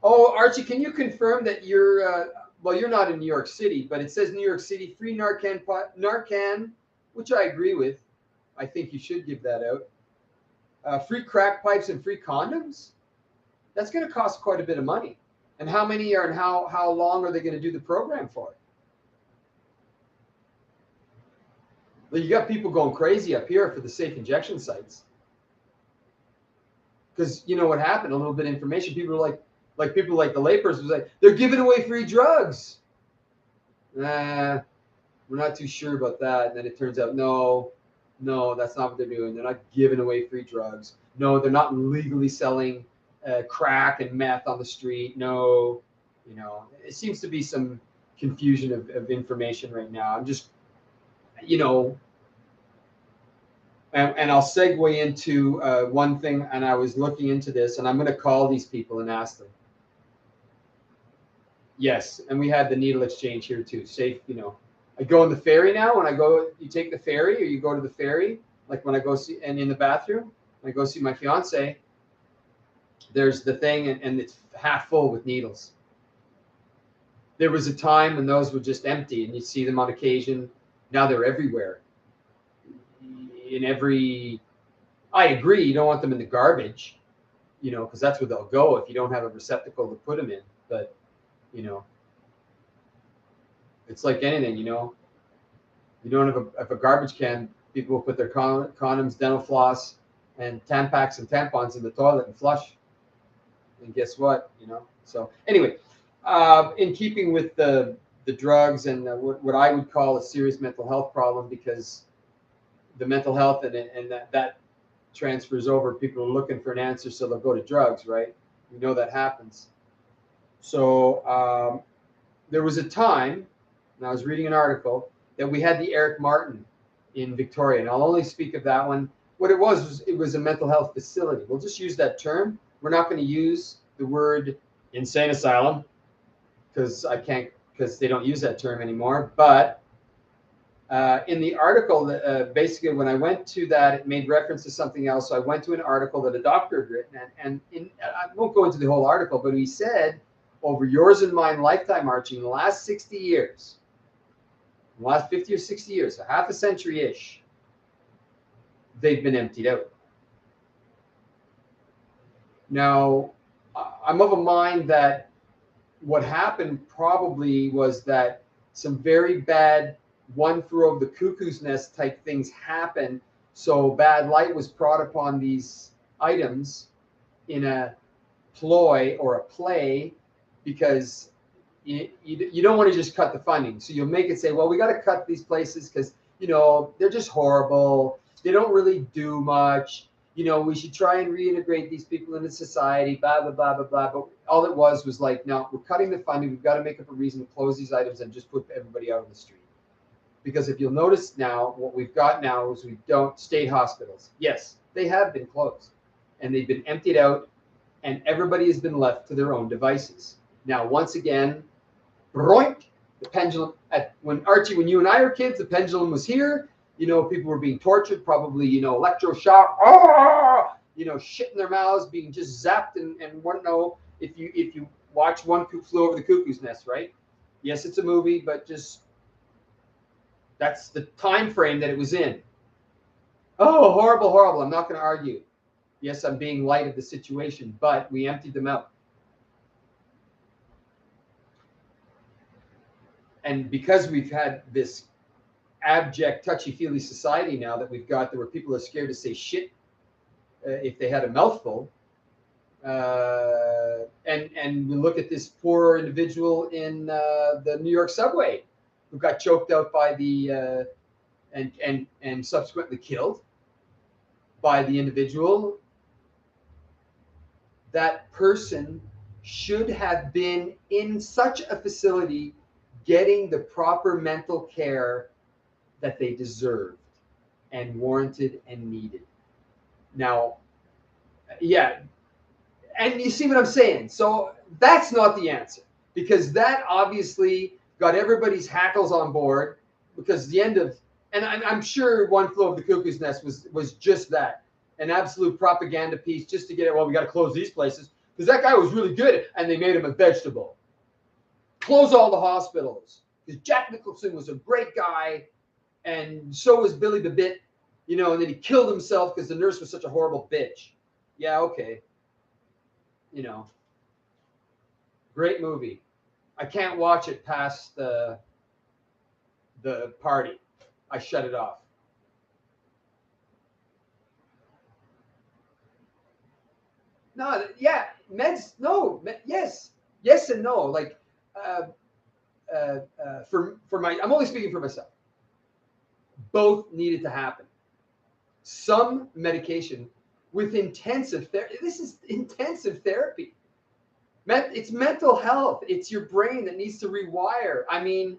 Oh, Archie, can you confirm that you're not in New York City, but it says New York City free Narcan, which I agree with. I think you should give that out. Free crack pipes and free condoms. That's going to cost quite a bit of money. And how many are and how long are they going to do the program for? Well, you got people going crazy up here for the safe injection sites. Because you know what happened? A little bit of information. People are like people like the layperson was like, they're giving away free drugs. We're not too sure about that. And then it turns out, no, that's not what they're doing. They're not giving away free drugs. No, they're not legally selling crack and meth on the street. No, you know, it seems to be some confusion of information right now. I'm just, you know, and I'll segue into one thing. And I was looking into this, and I'm going to call these people and ask them. Yes, and we had the needle exchange here too. Safe, you know. I go on the ferry now. When I go, you take the ferry, or you go to the ferry. Like when I go see, and in the bathroom, when I go see my fiance, there's the thing, and it's half full with needles. There was a time when those were just empty, and you see them on occasion. Now they're everywhere. I agree, you don't want them in the garbage, you know, because that's where they'll go if you don't have a receptacle to put them in. But, you know, it's like anything, you know. You don't have a garbage can, people will put their condoms, dental floss, and Tampax and tampons in the toilet and flush. And guess what, you know? So anyway, in keeping with the drugs and what I would call a serious mental health problem, because the mental health and that transfers over, people are looking for an answer, so they'll go to drugs, right? We know that happens. So there was a time, and I was reading an article, that we had the Eric Martin in Victoria, and I'll only speak of that one. What it was a mental health facility. We'll just use that term. We're not going to use the word insane asylum because they don't use that term anymore. But in the article, basically, when I went to that, it made reference to something else. So I went to an article that a doctor had written, and I won't go into the whole article, but he said, over yours and mine lifetime, Archie, in the last 60 years, in the last 50 or 60 years, a half a century-ish, they've been emptied out. Now, I'm of a mind that what happened probably was that some very bad one flew over the cuckoo's nest type things happened. So bad light was brought upon these items in a ploy or a play, because you don't want to just cut the funding. So you'll make it say, well, we got to cut these places because, you know, they're just horrible. They don't really do much. You know, we should try and reintegrate these people into society, blah, blah, blah, blah, blah. But all it was like, no, we're cutting the funding. We've got to make up a reason to close these items and just put everybody out on the street. Because if you'll notice now, what we've got now is state hospitals. Yes, they have been closed and they've been emptied out, and everybody has been left to their own devices. Now, once again, broink, the pendulum, when you and I were kids, the pendulum was here. You know, people were being tortured, probably, you know, electroshock, you know, shit in their mouths, being just zapped, and want to know if you watch One Flew Over the Cuckoo's Nest, right? Yes, it's a movie, but just that's the time frame that it was in. Oh, horrible, horrible. I'm not going to argue. Yes, I'm being light of the situation, but we emptied them out. And because we've had this abject touchy-feely society now that we've got, where people are scared to say shit if they had a mouthful. And we look at this poor individual in the New York subway who got choked out by the and subsequently killed by the individual. That person should have been in such a facility getting the proper mental care that they deserved and warranted and needed. Now, yeah, and you see what I'm saying? So that's not the answer, because that obviously got everybody's hackles on board, because the end of, and I'm sure One Flew Over the Cuckoo's Nest was just that, an absolute propaganda piece just to get it, well, we got to close these places because that guy was really good and they made him a vegetable. Close all the hospitals because Jack Nicholson was a great guy and so was Billy the Bit, and then he killed himself because the nurse was such a horrible bitch. Yeah, okay. Great movie. I can't watch it past the party. I shut it off. No, yeah, meds. No, yes, and no. Like, for my, I'm only speaking for myself. Both needed to happen. Some medication with intensive therapy. This is intensive therapy. It's mental health. It's your brain that needs to rewire. I mean,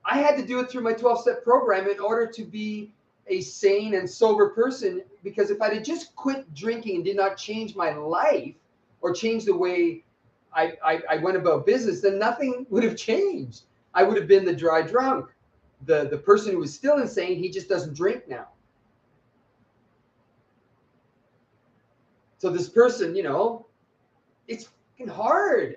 I had to do it through my 12-step program in order to be a sane and sober person, because if I had just quit drinking and did not change my life or change the way I went about business, then nothing would have changed. I would have been the dry drunk. The person who was still insane, he just doesn't drink now. So this person, it's fucking hard.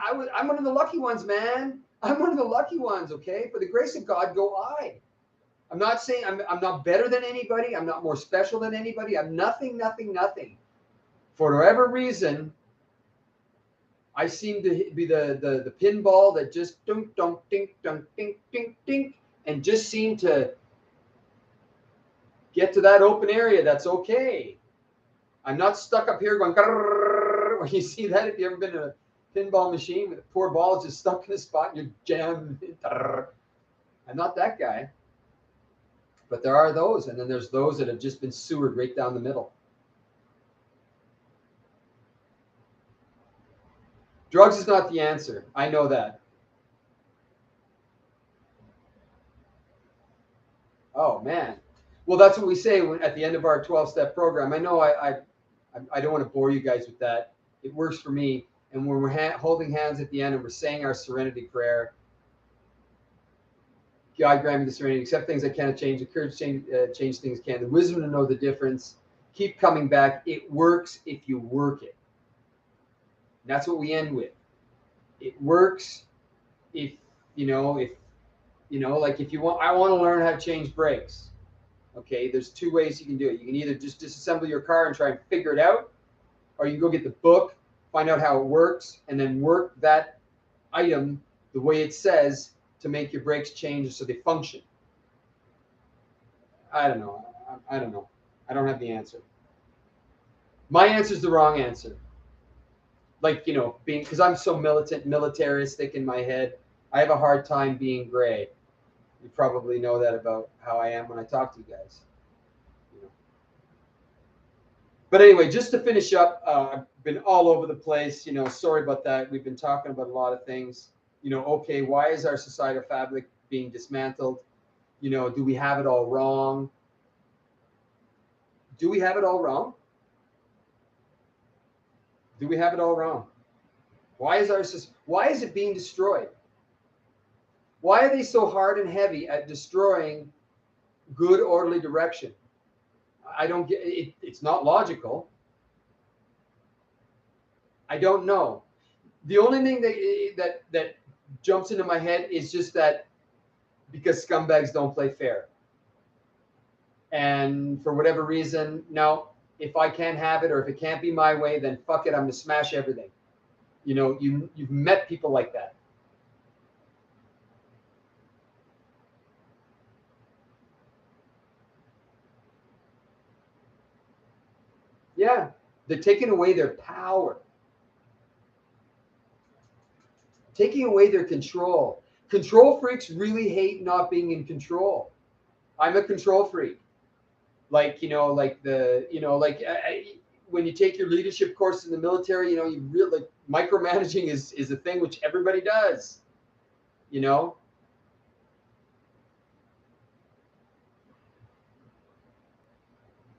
I'm one of the lucky ones, man. I'm one of the lucky ones, okay? For the grace of God, go I. I'm not saying I'm not better than anybody. I'm not more special than anybody. I'm nothing. For whatever reason, I seem to be the pinball that just dunk, dunk, dink, dunk, dink, dink, dink, and just seem to get to that open area. That's okay. I'm not stuck up here going, when you see that, if you've ever been to a pinball machine with a poor ball just stuck in a spot and you're jammed. I'm not that guy. But there are those, and then there's those that have just been sewered right down the middle. Drugs is not the answer. I know that. Oh, man. Well, that's what we say at the end of our 12-step program. I know I don't want to bore you guys with that. It works for me. And when we're holding hands at the end and we're saying our serenity prayer, God grant me the serenity, accept things I cannot change, the courage to change things can, the wisdom to know the difference, keep coming back. It works if you work it. And that's what we end with. It works if like if you want, I want to learn how to change brakes. Okay, there's two ways you can do it. You can either just disassemble your car and try and figure it out, or you can go get the book, find out how it works, and then work that item the way it says to make your brakes change so they function. I don't know. I don't know. I don't have the answer. My answer is the wrong answer. Like, being, because I'm so militaristic in my head, I have a hard time being gray. You probably know that about how I am when I talk to you guys. But anyway, just to finish up, I've been all over the place. Sorry about that. We've been talking about a lot of things. Okay, why is our societal fabric being dismantled? Do we have it all wrong? Do we have it all wrong? Do we have it all wrong? Why is it being destroyed? Why are they so hard and heavy at destroying good, orderly direction? I don't get it. It's not logical. I don't know. The only thing that jumps into my head is just that because scumbags don't play fair. And for whatever reason, no, if I can't have it or if it can't be my way, then fuck it, I'm going to smash everything. You've met people like that. Yeah, they're taking away their power, taking away their control. Control freaks really hate not being in control. I'm a control freak. Like, when you take your leadership course in the military, you really like micromanaging is a thing which everybody does, you know?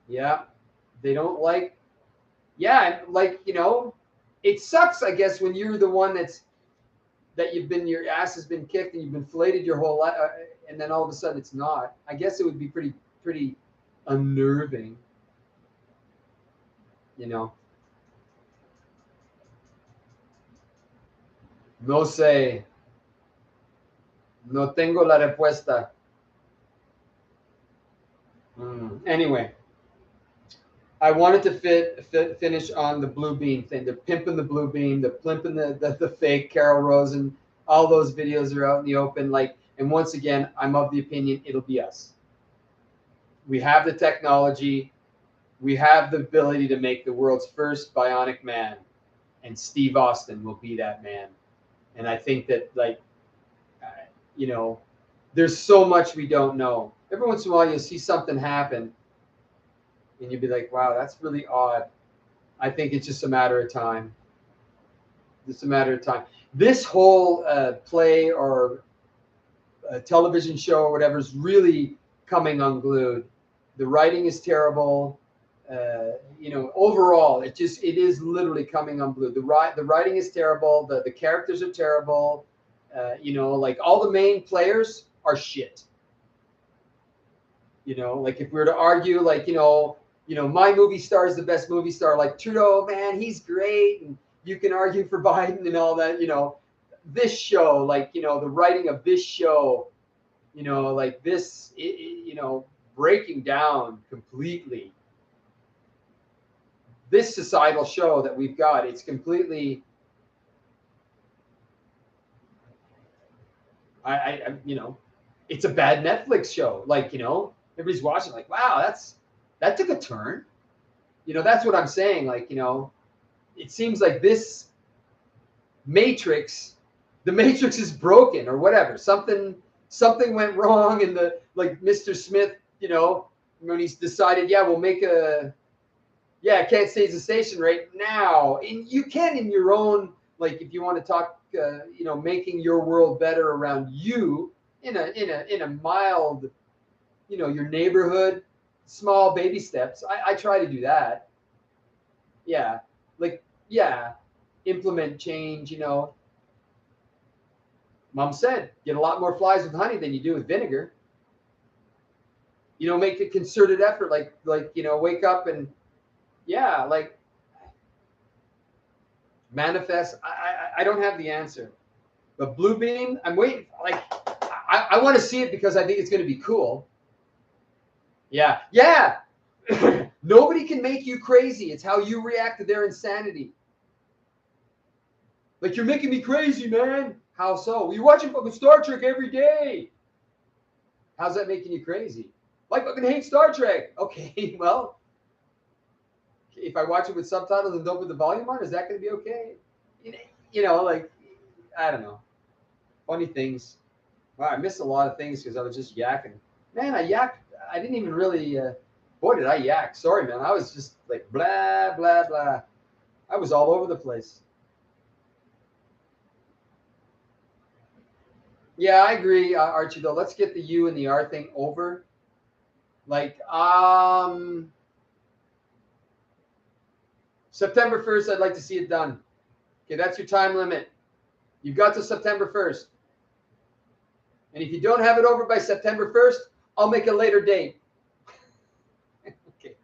Yeah. They don't like, yeah, like, it sucks, I guess, when you're the one that your ass has been kicked and you've been flated your whole life, and then all of a sudden it's not. I guess it would be pretty unnerving, you know. No sé, no tengo la respuesta. Anyway, I wanted to finish on the Blue Beam thing. They're pimping the Blue Beam, they're pimping the fake Carol Rosen. All those videos are out in the open. Like, and once again, I'm of the opinion it'll be us. We have the technology, we have the ability to make the world's first bionic man, and Steve Austin will be that man. And I think that, like, there's so much we don't know. Every once in a while, you'll see something happen, and you'll be like, "Wow, that's really odd." I think it's just a matter of time. Just a matter of time. This whole play or television show or whatever is really coming unglued. The writing is terrible. Overall, it is literally coming unglued. The writing is terrible. The characters are terrible. Like all the main players are shit. Like if we were to argue, like, my movie star is the best movie star, like Trudeau, man, he's great. And you can argue for Biden and all that, this show, like, the writing of this show, like this, breaking down completely. This societal show that we've got, it's completely, it's a bad Netflix show. Like, everybody's watching, like, wow, that took a turn. That's what I'm saying. Like, it seems like this Matrix, the Matrix is broken or whatever. Something went wrong in like Mr. Smith, when he's decided, we'll make Can't Stay the Station right now. And you can in your own, like, if you want to talk, making your world better around you in a mild, your neighborhood, small baby steps. I try to do that. Yeah. Like, implement change, Mom said, get a lot more flies with honey than you do with vinegar. Make a concerted effort, like, wake up and, like, manifest. I don't have the answer. But Blue Beam, I'm waiting. Like, I want to see it because I think it's going to be cool. Yeah. Nobody can make you crazy. It's how you react to their insanity. Like, you're making me crazy, man. How so? You're watching fucking Star Trek every day. How's that making you crazy? Like, fucking hate Star Trek. Okay, well, if I watch it with subtitles and don't put the volume on, is that going to be okay? Like, I don't know. Funny things. Wow, I missed a lot of things because I was just yakking. Man, I yacked. I didn't even really. Boy, did I yak. Sorry, man. I was just like blah, blah, blah. I was all over the place. Yeah, I agree, Archie, though. Let's get the U and the R thing over. Like, September 1st, I'd like to see it done. Okay, that's your time limit. You've got to September 1st. And if you don't have it over by September 1st, I'll make a later date. Okay.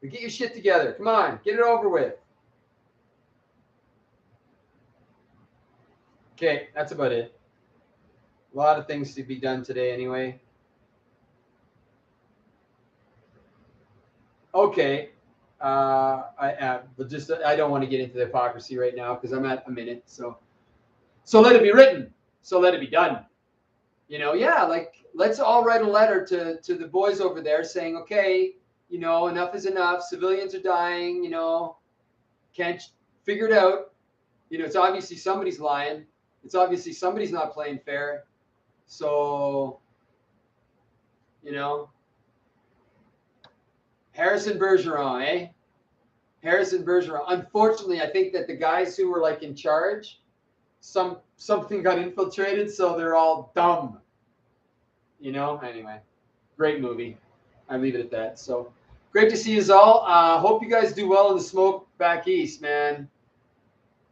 But get your shit together. Come on, get it over with. Okay, that's about it. A lot of things to be done today anyway. Okay. I don't want to get into the hypocrisy right now because I'm at a minute. So let it be written. So let it be done. Like, let's all write a letter to the boys over there saying, okay, You know, enough is enough. Civilians are dying. You know, can't figure it out. You know, it's obviously somebody's lying. It's obviously somebody's not playing fair. So, you know, Harrison Bergeron, eh? Harrison Bergeron. Unfortunately, I think that the guys who were like in charge, something got infiltrated, so they're all dumb. You know. Anyway, great movie. I leave it at that. So, great to see you all. Hope you guys do well in the smoke back east, man.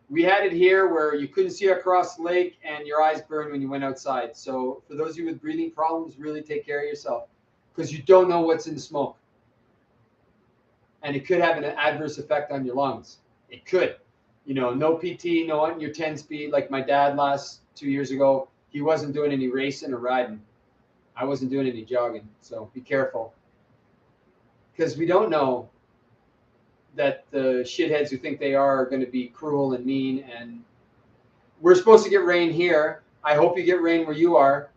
We had it here where you couldn't see across the lake and your eyes burned when you went outside. So for those of you with breathing problems, really take care of yourself because you don't know what's in the smoke. And it could have an adverse effect on your lungs. It could. You know, no PT, no on your 10 speed. Like my dad last 2 years ago, he wasn't doing any racing or riding. I wasn't doing any jogging. So be careful. Because we don't know that the shitheads who think they are going to be cruel and mean. And we're supposed to get rain here. I hope you get rain where you are.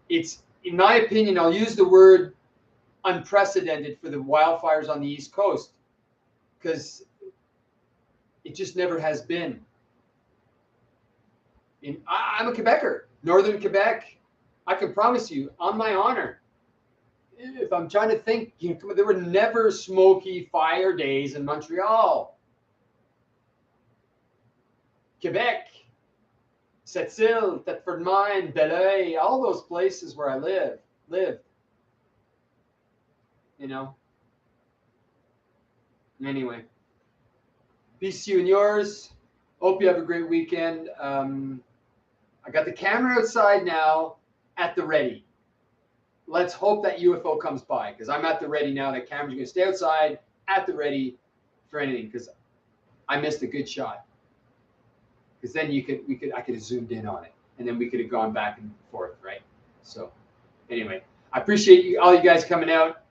It's, in my opinion, I'll use the word unprecedented for the wildfires on the East Coast because it just never has been. I'm a Quebecer, Northern Quebec. I can promise you, on my honor, if I'm trying to think, you know, there were never smoky fire days in Montreal, Quebec, Sept-Îles, Thetford Mine, Belleuil, all those places where I lived. You know. Anyway, peace to you and yours. Hope you have a great weekend. I got the camera outside now at the ready. Let's hope that UFO comes by because I'm at the ready now. That camera's gonna stay outside at the ready for anything because I missed a good shot. Because then I could have zoomed in on it and then we could have gone back and forth, right? So anyway, I appreciate you, all you guys coming out.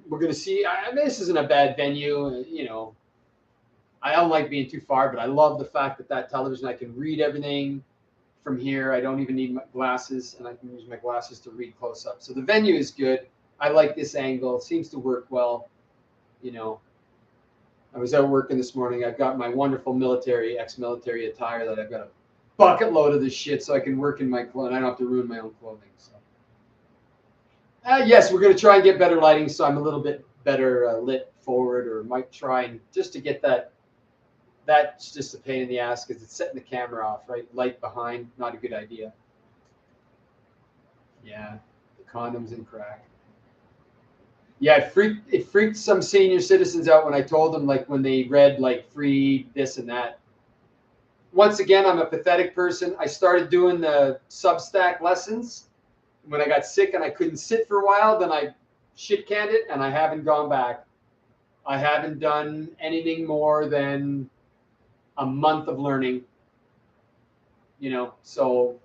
We're gonna see. This isn't a bad venue, you know. I don't like being too far, but I love the fact that television, I can read everything from here. I don't even need my glasses, and I can use my glasses to read close up. So the venue is good. I like this angle. It seems to work well. You know, I was out working this morning. I've got my wonderful ex-military attire that I've got a bucket load of this shit so I can work in my clothes. I don't have to ruin my own clothing. So. Yes, we're going to try and get better lighting so I'm a little bit better lit forward, or might try and just to get that. That's just a pain in the ass because it's setting the camera off, right? Light behind, not a good idea. Yeah, the condoms and crack. Yeah, it freaked some senior citizens out when I told them, like, when they read, like, free this and that. Once again, I'm a pathetic person. I started doing the Substack lessons. When I got sick and I couldn't sit for a while, then I shit-canned it, and I haven't gone back. I haven't done anything more than a month of learning, you know, so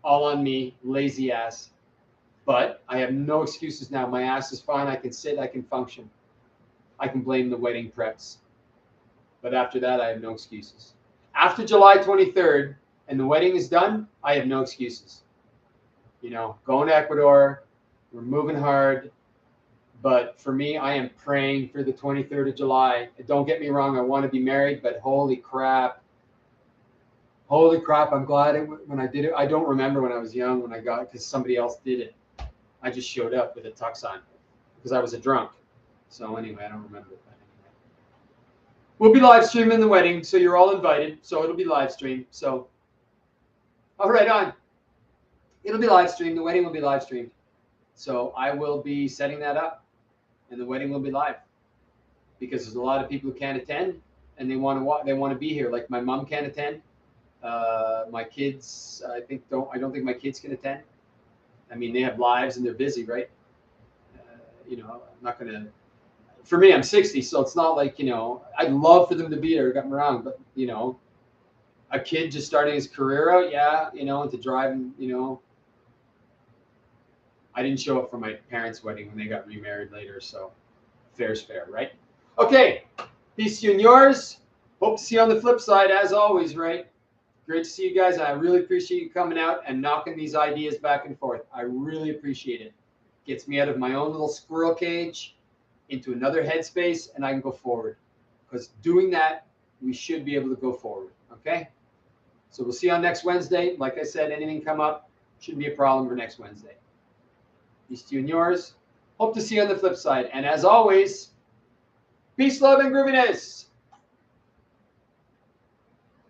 all on me, lazy ass. But I have no excuses now. My ass is fine. I can sit, I can function. I can blame the wedding preps. But after that, I have no excuses. After July 23rd and the wedding is done, I have no excuses. You know, going to Ecuador, we're moving hard. But for me, I am praying for the 23rd of July. Don't get me wrong, I want to be married, but holy crap. Holy crap, I'm glad when I did it. I don't remember when I was young when I got it because somebody else did it. I just showed up with a tux on because I was a drunk. So anyway, I don't remember that anyway. We'll be live streaming the wedding, so you're all invited. So it'll be live streamed. So, all right, on. It'll be live streamed. The wedding will be live streamed. So I will be setting that up. And the wedding will be live because there's a lot of people who can't attend and they want to be here. Like my mom can't attend. My kids, I don't think my kids can attend. I mean, they have lives and they're busy, right? You know, I'm not going to, for me, I'm 60. So it's not like, you know, I'd love for them to be there, got me wrong, but you know, a kid just starting his career out. Yeah. You know, and to drive and, you know, I didn't show up for my parents' wedding when they got remarried later, so fair's fair, right? Okay, peace to you and yours. Hope to see you on the flip side, as always, right? Great to see you guys. I really appreciate you coming out and knocking these ideas back and forth. I really appreciate it. Gets me out of my own little squirrel cage into another headspace, and I can go forward. Because doing that, we should be able to go forward. Okay? So we'll see you on next Wednesday. Like I said, anything come up, shouldn't be a problem for next Wednesday. Peace to you and yours. Hope to see you on the flip side. And as always, peace, love, and grooviness.